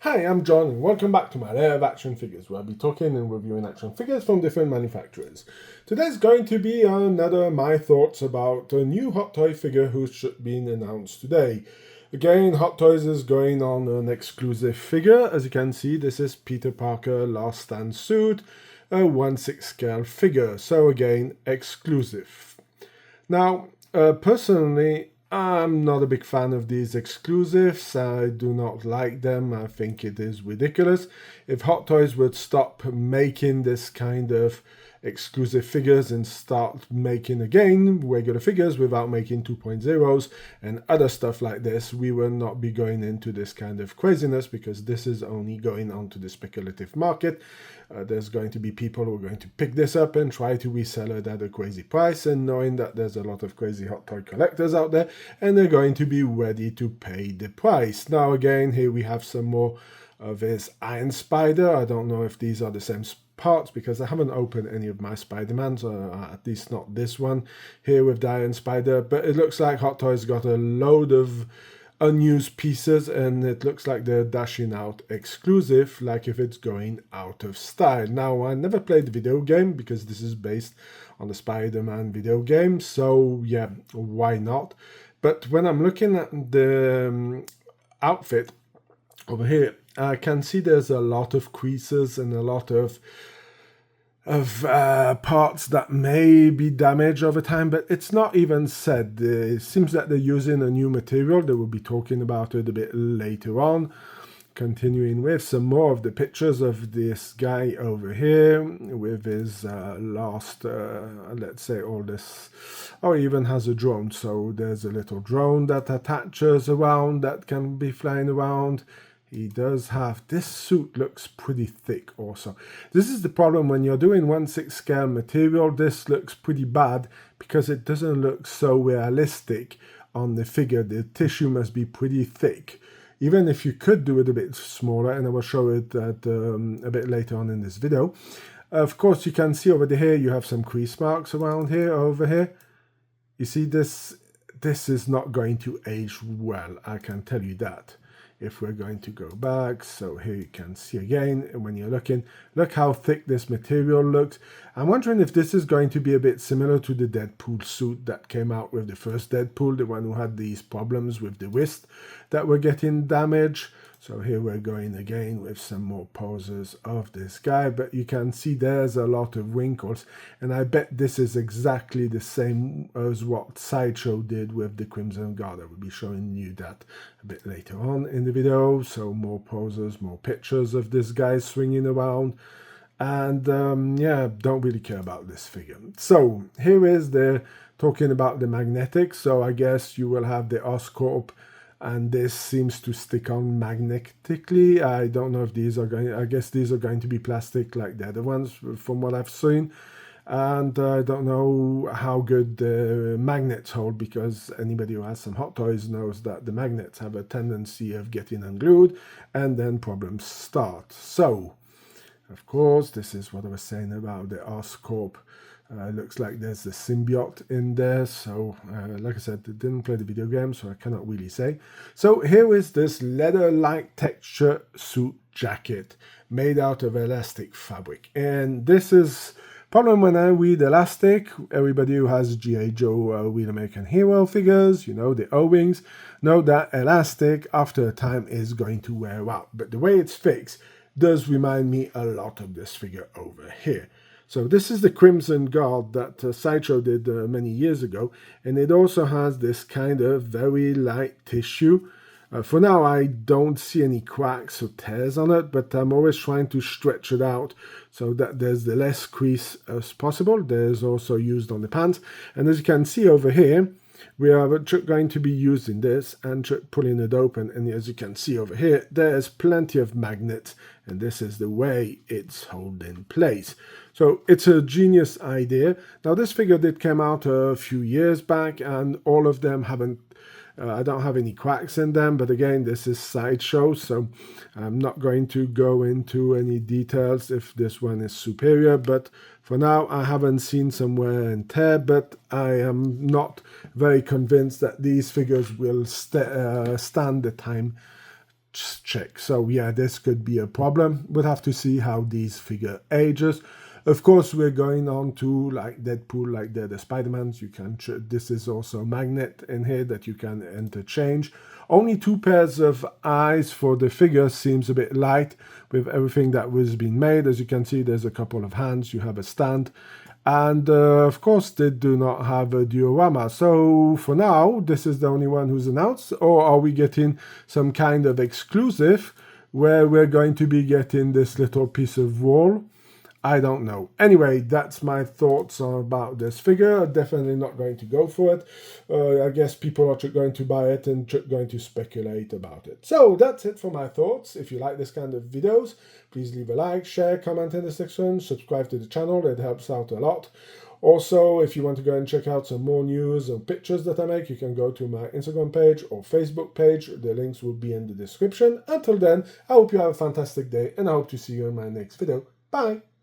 Hi, I'm John and welcome back to my Lair of Action Figures, where I'll be talking and reviewing action figures from different manufacturers. Today's going to be another my thoughts about a new Hot Toy figure who's been announced today. Again, Hot Toys is going on an exclusive figure. As you can see, this is Perter Parker Last Stand Suit, a 1/6 scale figure. So again, exclusive. Now, personally, I'm not a big fan of these exclusives. I do not like them. I think it is ridiculous. If Hot Toys would stop making this kind of exclusive figures and start making again regular figures without making 2.0s and other stuff like this, we will not be going into this kind of craziness, because this is only going onto the speculative market. There's going to be people who are going to pick this up and try to resell it at a crazy price, and knowing that there's a lot of crazy Hot Toy collectors out there, and they're going to be ready to pay the price. Now again, here we have some more of his Iron Spider. I don't know if these are the same parts, because I haven't opened any of my Spider-Mans, at least not this one here with the Iron Spider, but it looks like Hot Toys got a load of unused pieces, and it looks like they're dashing out exclusive, like if it's going out of style. Now, I never played the video game because this is based on the Spider-Man video game, so yeah, why not? But when I'm looking at the outfit over here, I can see there's a lot of creases and a lot of parts that may be damaged over time, but it's not even said. It seems that they're using a new material. They will be talking about it a bit later on. Continuing with some more of the pictures of this guy over here with his last, let's say all this, oh, he even has a drone. So there's a little drone that attaches around that can be flying around. He does have, this suit looks pretty thick also. This is the problem when you're doing 1/6 scale material. This looks pretty bad because it doesn't look so realistic on the figure. The tissue must be pretty thick. Even if you could do it a bit smaller, and I will show it at, a bit later on in this video. Of course, you can see over here, you have some crease marks around here, over here. You see this is not going to age well, I can tell you that. If we're going to go back, so here you can see again, when you're looking, look how thick this material looks. I'm wondering if this is going to be a bit similar to the Deadpool suit that came out with the first Deadpool, the one who had these problems with the wrist that were getting damaged. So here we're going again with some more poses of this guy, but you can see there's a lot of wrinkles, and I bet this is exactly the same as what Sideshow did with the Crimson Guard. I will be showing you that a bit later on in the video. So more poses, more pictures of this guy swinging around, and yeah, don't really care about this figure. So here is the talking about the magnetic. So I guess you will have the Oscorp, and this seems to stick on magnetically. I don't know if these are going, I guess these are going to be plastic like the other ones from what I've seen. And I don't know how good the magnets hold, because anybody who has some Hot Toys knows that the magnets have a tendency of getting unglued and then problems start. So, of course, this is what I was saying about the Oscorp. Looks like there's the symbiote in there. So, like I said, I didn't play the video game, so I cannot really say. So here is this leather-like texture suit jacket made out of elastic fabric. And this is problem when I read elastic. Everybody who has G.I. Joe Real American Hero figures, you know, the O-rings, know that elastic after a time is going to wear out. But the way it's fixed does remind me a lot of this figure over here. So this is the Crimson Guard that Sideshow did many years ago, and it also has this kind of very light tissue. For now, I don't see any cracks or tears on it, but I'm always trying to stretch it out so that there's the less crease as possible. There's also used on the pants, and as you can see over here, we are going to be using this and pulling it open, and as you can see over here, there's plenty of magnets, and this is the way it's held in place. So it's a genius idea. Now this figure did come out a few years back, and all of them haven't, I don't have any cracks in them, but again, this is Sideshow, so I'm not going to go into any details if this one is superior, but for now I haven't seen some wear and tear, but I am not very convinced that these figures will stand the time check. So yeah, this could be a problem. We'll have to see how these figure ages. Of course, we're going on to like Deadpool, like the Spider-Mans. You can this is also a magnet in here that you can interchange. Only 2 pairs of eyes for the figure seems a bit light with everything that was being made. As you can see, there's a couple of hands. You have a stand. And of course, they do not have a diorama. So for now, this is the only one who's announced. Or are we getting some kind of exclusive where we're going to be getting this little piece of wall? I don't know. Anyway, that's my thoughts about this figure. Definitely not going to go for it. I guess people are going to buy it and going to speculate about it. So that's it for my thoughts. If you like this kind of videos, please leave a like, share, comment in the section, subscribe to the channel. It helps out a lot. Also, if you want to go and check out some more news or pictures that I make, you can go to my Instagram page or Facebook page. The links will be in the description. Until then, I hope you have a fantastic day and I hope to see you in my next video. Bye!